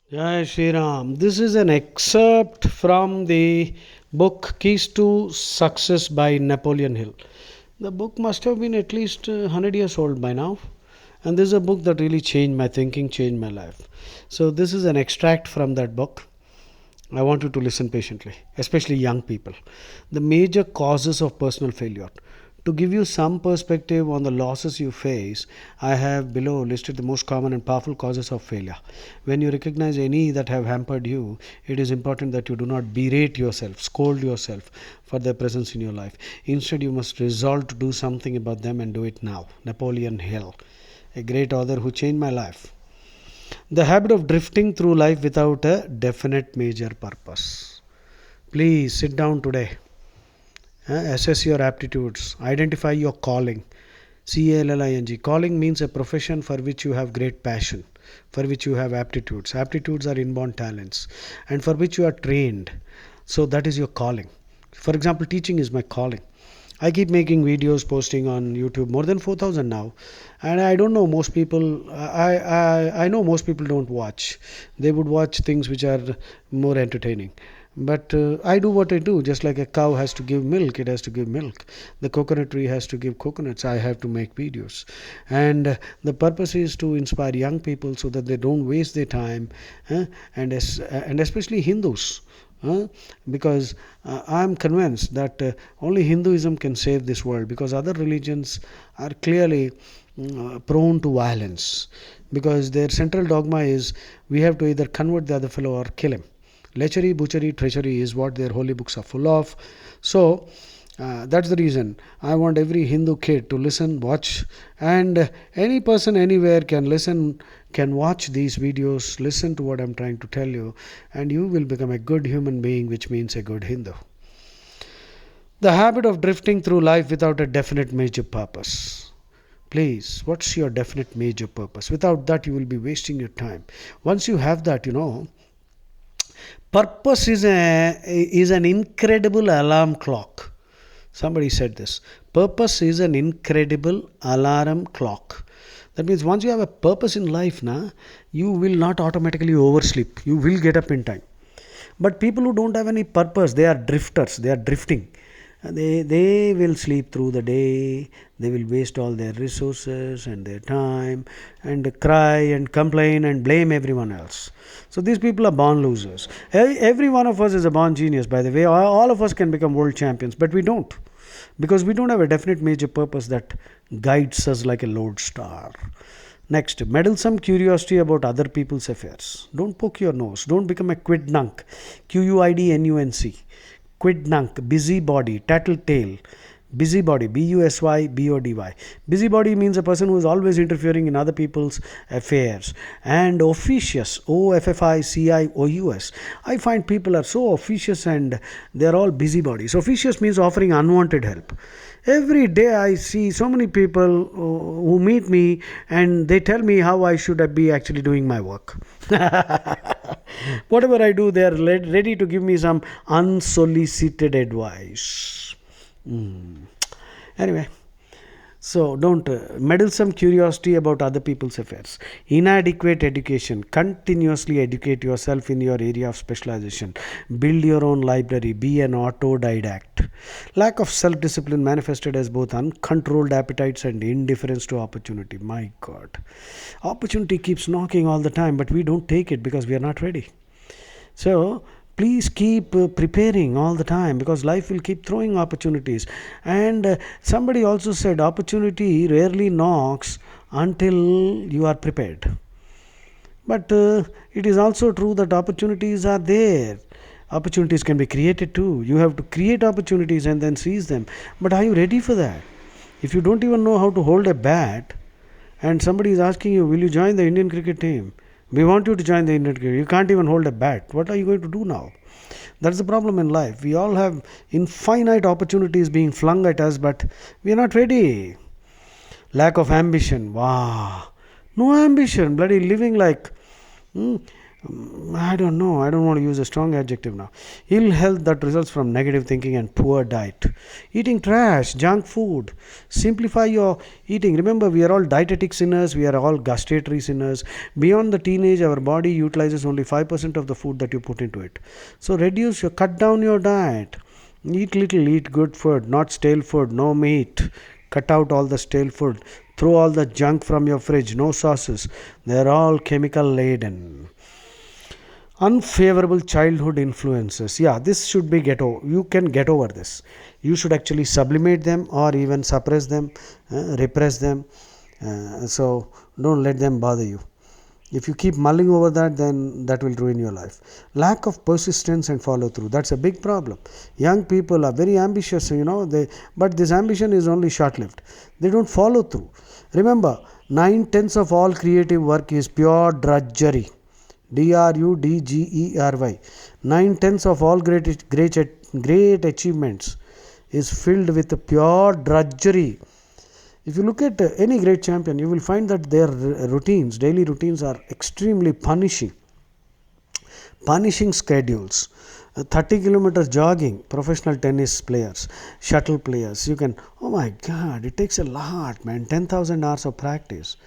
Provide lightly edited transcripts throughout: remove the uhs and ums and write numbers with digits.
Jai Shri Ram. This is an excerpt from the book Keys to Success by Napoleon Hill. The book must have been at least 100 years old by now. And this is a book that really changed my thinking, changed my life. So, this is an extract from that book. I want you to listen patiently, especially young people. The major causes of personal failure. To give you some perspective on the losses you face, I have below listed the most common and powerful causes of failure. When you recognize any that have hampered you, it is important that you do not berate yourself, scold yourself for their presence in your life. Instead, you must resolve to do something about them and do it now. Napoleon Hill, a great author who changed my life. The habit of drifting through life without a definite major purpose. Please sit down today. Assess your aptitudes. Identify your calling. CALLING. Calling means a profession for which you have great passion, for which you have aptitudes. Aptitudes are inborn talents, and for which you are trained. So that is your calling. For example, teaching is my calling. I keep making videos, posting on YouTube, more than 4,000 now, and I don't know most people. I know most people don't watch. They would watch things which are more entertaining. But I do what I do. Just like a cow has to give milk, it has to give milk. The coconut tree has to give coconuts. I have to make videos, and the purpose is to inspire young people so that they don't waste their time, and especially Hindus. Because I'm convinced that only Hinduism can save this world, because other religions are clearly prone to violence, because their central dogma is we have to either convert the other fellow or kill him. Lechery, butchery, treachery is what their holy books are full of. So that's the reason I want every Hindu kid to listen, watch, and any person anywhere can listen, can watch these videos, listen to what I'm trying to tell you, and you will become a good human being, which means a good Hindu. The habit of drifting through life without a definite major purpose. Please, what's your definite major purpose? Without that, you will be wasting your time. Once you have that, purpose is an incredible alarm clock. Somebody said this. Purpose is an incredible alarm clock. That means once you have a purpose in life, you will not automatically oversleep. You will get up in time. But people who don't have any purpose, they are drifters. They are drifting. They will sleep through the day. They will waste all their resources and their time and cry and complain and blame everyone else. So these people are born losers. Every one of us is a born genius, by the way. All of us can become world champions, but we don't, because we don't have a definite major purpose that guides us like a lodestar. Next, meddlesome curiosity about other people's affairs. Don't poke your nose. Don't become a quidnunc. Quidnunc. Quidnunc, busybody, tattletale. Busybody, Busybody. Busybody means a person who is always interfering in other people's affairs. And officious, Officious. I find people are so officious and they are all busybodies. Officious means offering unwanted help. Every day I see so many people who meet me and they tell me how I should be actually doing my work. Whatever I do, they are ready to give me some unsolicited advice. Anyway, so don't meddlesome curiosity about other people's affairs. Inadequate education. Continuously educate yourself in your area of specialization. Build your own library. Be an autodidact. Lack of self-discipline manifested as both uncontrolled appetites and indifference to opportunity. My God, opportunity keeps knocking all the time, but we don't take it because we are not ready. So please keep preparing all the time, because life will keep throwing opportunities. And somebody also said opportunity rarely knocks until you are prepared. But it is also true that opportunities are there. Opportunities can be created too. You have to create opportunities and then seize them. But are you ready for that? If you don't even know how to hold a bat and somebody is asking you, will you join the Indian cricket team? We want you to join the Indian cricket. You can't even hold a bat. What are you going to do now? That's the problem in life. We all have infinite opportunities being flung at us, but we are not ready. Lack of ambition. Wow. No ambition. Bloody living like I don't know. I don't want to use a strong adjective now. Ill health that results from negative thinking and poor diet. Eating trash, junk food. Simplify your eating. Remember, we are all dietetic sinners. We are all gustatory sinners. Beyond the teenage, our body utilizes only 5% of the food that you put into it. So cut down your diet. Eat little, eat good food, not stale food, no meat. Cut out all the stale food. Throw all the junk from your fridge, no sauces. They're all chemical laden. Unfavorable childhood influences. Yeah, this should be you can get over this. You should actually sublimate them or even suppress them, repress them. So don't let them bother you. If you keep mulling over that, then that will ruin your life. Lack of persistence and follow through, that's a big problem. Young people are very ambitious, but this ambition is only short lived. They don't follow through. Remember, 9/10 of all creative work is pure drudgery. DRUDGERY. 9/10 of all great achievements is filled with pure drudgery. If you look at any great champion, you will find that their daily routines are extremely punishing schedules. 30 kilometers jogging, professional tennis players, shuttle players, oh my god, it takes a lot, man. 10,000 hours of practice.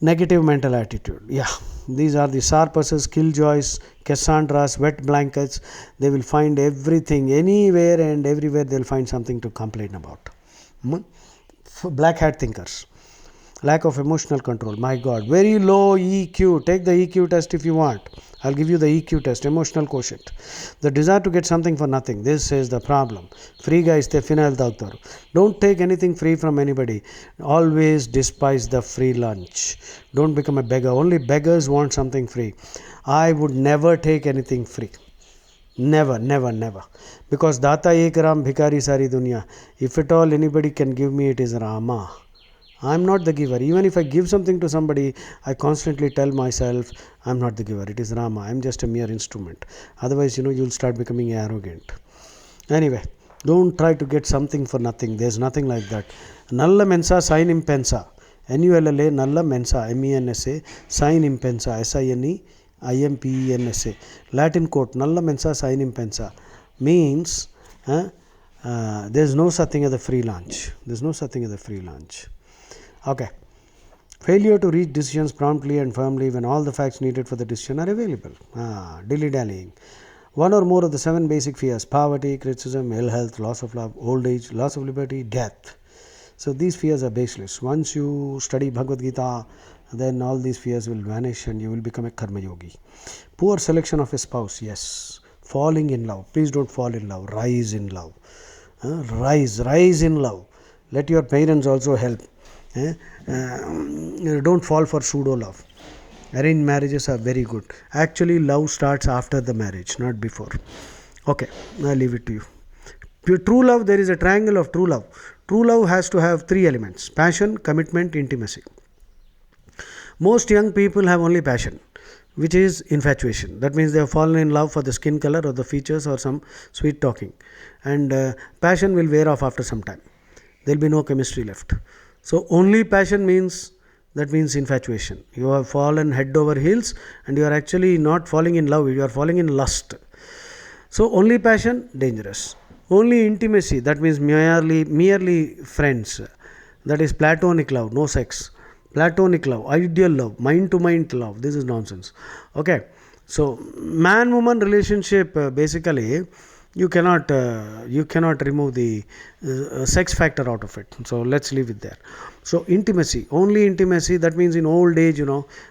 Negative mental attitude. Yeah, these are the Sarpasses, Killjoys, Cassandras, wet blankets. They will find everything, anywhere and everywhere they'll find something to complain about. Black hat thinkers. Lack of emotional control. My god, very low EQ. Take the EQ test if you want. I'll give you the EQ test, emotional quotient. The desire to get something for nothing. This is the problem. Free guys, don't take anything free from anybody. Always despise the free lunch. Don't become a beggar. Only beggars want something free. I would never take anything free. Never. Because Data Ek Ram Bhikari Sari Dunya. If at all anybody can give me, it is Rama. I'm not the giver. Even if I give something to somebody, I constantly tell myself, I'm not the giver. It is Rama. I'm just a mere instrument. Otherwise, you'll start becoming arrogant. Anyway, don't try to get something for nothing. There's nothing like that. Nalla mensa sign impensa. NULLA nalla mensa MENSA sign impensa SINE IMPENSA. Latin quote, Nalla mensa sign impensa means there's no such thing as a free lunch. Okay. Failure to reach decisions promptly and firmly when all the facts needed for the decision are available. Dilly-dallying. One or more of the 7 basic fears: poverty, criticism, ill health, loss of love, old age, loss of liberty, death. So these fears are baseless. Once you study Bhagavad Gita, then all these fears will vanish and you will become a karma yogi. Poor selection of a spouse. Yes. Falling in love. Please don't fall in love. Rise in love. Rise in love. Let your parents also help. Don't fall for pseudo love. Arranged marriages are very good. Actually, love starts after the marriage, not before. Okay, I'll leave it to you. True love, there is a triangle of true love. True love has to have 3 elements: passion, commitment, intimacy. Most young people have only passion, which is infatuation. That means they have fallen in love for the skin color or the features or some sweet talking. And passion will wear off after some time. There will be no chemistry left. So only passion means infatuation. You have fallen head over heels and you are actually not falling in love, you are falling in lust. So only passion, dangerous. Only intimacy, that means merely friends. That is platonic love, no sex. Platonic love, ideal love, mind to mind love. This is nonsense. Okay. So man-woman relationship, basically you cannot remove the sex factor out of it. So let's leave it there. So intimacy, only intimacy. That means in old age,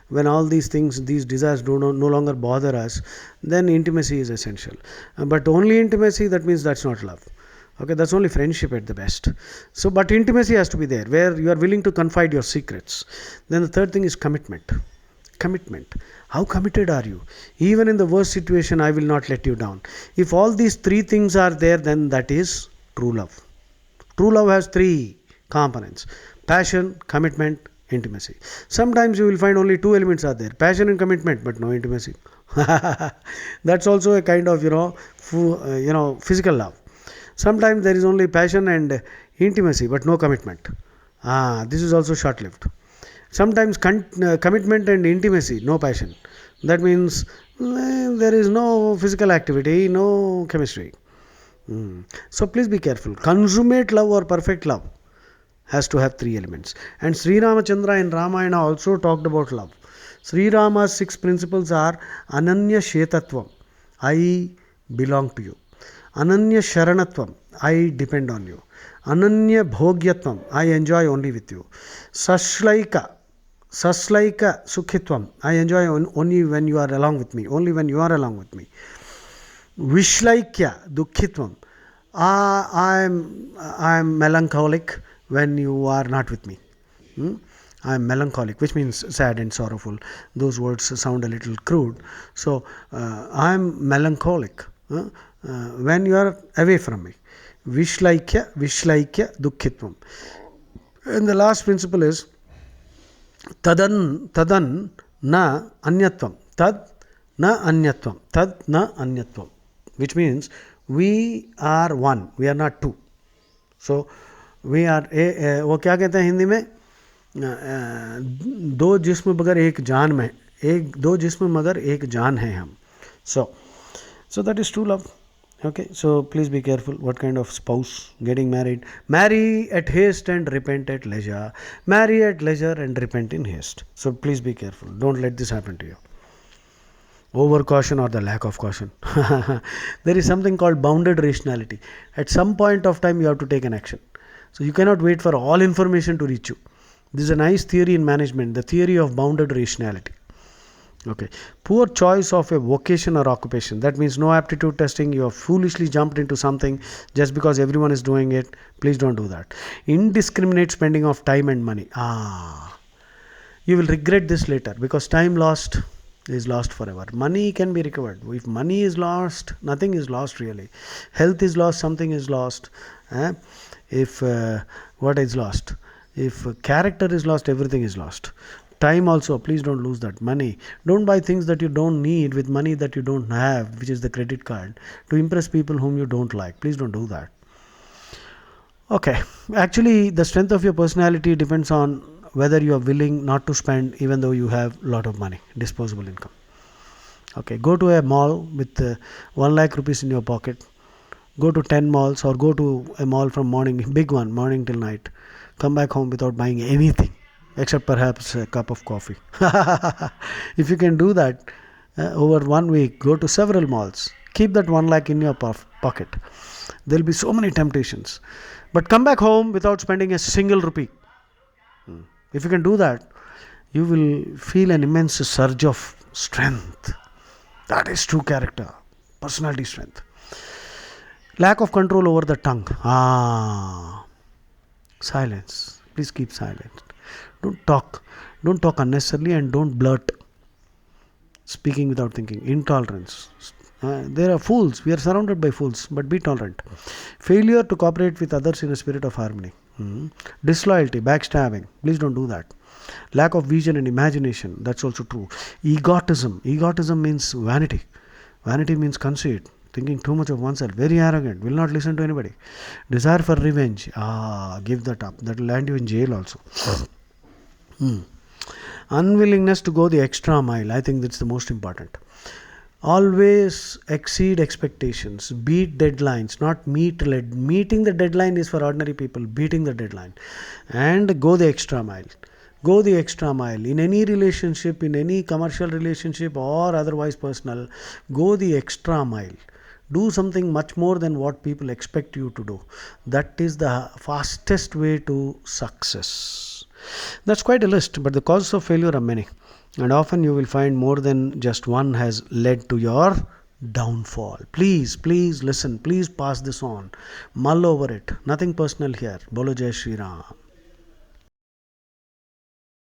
when all these things, these desires no longer bother us, then intimacy is essential. But only intimacy, that means that's not love. Okay, that's only friendship at the best. So, but intimacy has to be there, where you are willing to confide your secrets. Then the third thing is commitment. How committed are you? Even in the worst situation, I will not let you down. If all these 3 things are there, then that is true love. True love has 3 components: passion, commitment, intimacy. Sometimes you will find only 2 elements are there: passion and commitment, but no intimacy. That's also a kind of physical love. Sometimes there is only passion and intimacy, but no commitment. This is also short lived. Sometimes commitment and intimacy, no passion. That means there is no physical activity, no chemistry. So please be careful. Consummate love or perfect love has to have three elements. And Sri Ramachandra in Ramayana also talked about love. Sri Rama's 6 principles are Ananya Shetatvam, I belong to you. Ananya Sharanatvam, I depend on you. Ananya Bhogyatvam, I enjoy only with you. Saslaika Sukhitvam, I enjoy only when you are along with me, only when you are along with me. Vishlaikya Dukkhitvam, I am melancholic when you are not with me. I am melancholic, which means sad and sorrowful. Those words sound a little crude. So, I am melancholic when you are away from me. Vishlaikya Dukkhitvam. And the last principle is Tadan na anyatvam. Tad na anyatvam. Which means we are one, we are not two. So we are वो क्या कहते हैं हिंदी में, दो जिस्म मगर एक जान में, दो जिस्म मगर एक जान है हम. So that is true love. Okay, so please be careful what kind of spouse getting married. Marry at haste and repent at leisure. Marry at leisure and repent in haste. So please be careful. Don't let this happen to you. Over caution or the lack of caution. There is something called bounded rationality. At some point of time you have to take an action. So you cannot wait for all information to reach you. This is a nice theory in management, the theory of bounded rationality. Okay. Poor choice of a vocation or occupation. That means no aptitude testing. You have foolishly jumped into something just because everyone is doing it. Please don't do that. Indiscriminate spending of time and money. You will regret this later, because time lost is lost forever. Money can be recovered. If money is lost, nothing is lost really. Health is lost, something is lost. If what is lost? If character is lost, everything is lost. Time also, please don't lose that. Money, don't buy things that you don't need with money that you don't have, which is the credit card, to impress people whom you don't like. Please don't do that. Okay, actually the strength of your personality depends on whether you are willing not to spend even though you have a lot of money, disposable income. Okay, go to a mall with 1 lakh rupees in your pocket. Go to 10 malls, or go to a mall from morning, big one, morning till night. Come back home without buying anything except perhaps a cup of coffee. If you can do that over 1 week, go to several malls. Keep that 1 lakh in your pocket. There will be so many temptations. But come back home without spending a single rupee. If you can do that, you will feel an immense surge of strength. That is true character, personality strength. Lack of control over the tongue. Silence. Please keep silent. Don't talk unnecessarily, and don't blurt. Speaking without thinking. Intolerance. There are fools. We are surrounded by fools, but be tolerant. Failure to cooperate with others in a spirit of harmony. Disloyalty, backstabbing. Please don't do that. Lack of vision and imagination. That's also true. Egotism. Egotism means vanity. Vanity means conceit. Thinking too much of oneself. Very arrogant. Will not listen to anybody. Desire for revenge. Give that up. That will land you in jail also. Unwillingness to go the extra mile. I think that's the most important. Always exceed expectations. Beat deadlines, not meeting the deadline is for ordinary people. Beating the deadline. And go the extra mile. Go the extra mile. In any relationship, in any commercial relationship or otherwise personal, go the extra mile. Do something much more than what people expect you to do. That is the fastest way to success. That's quite a list, but the causes of failure are many. And often you will find more than just one has led to your downfall. Please listen. Please pass this on. Mull over it. Nothing personal here. Bolo Jai Shri Ram.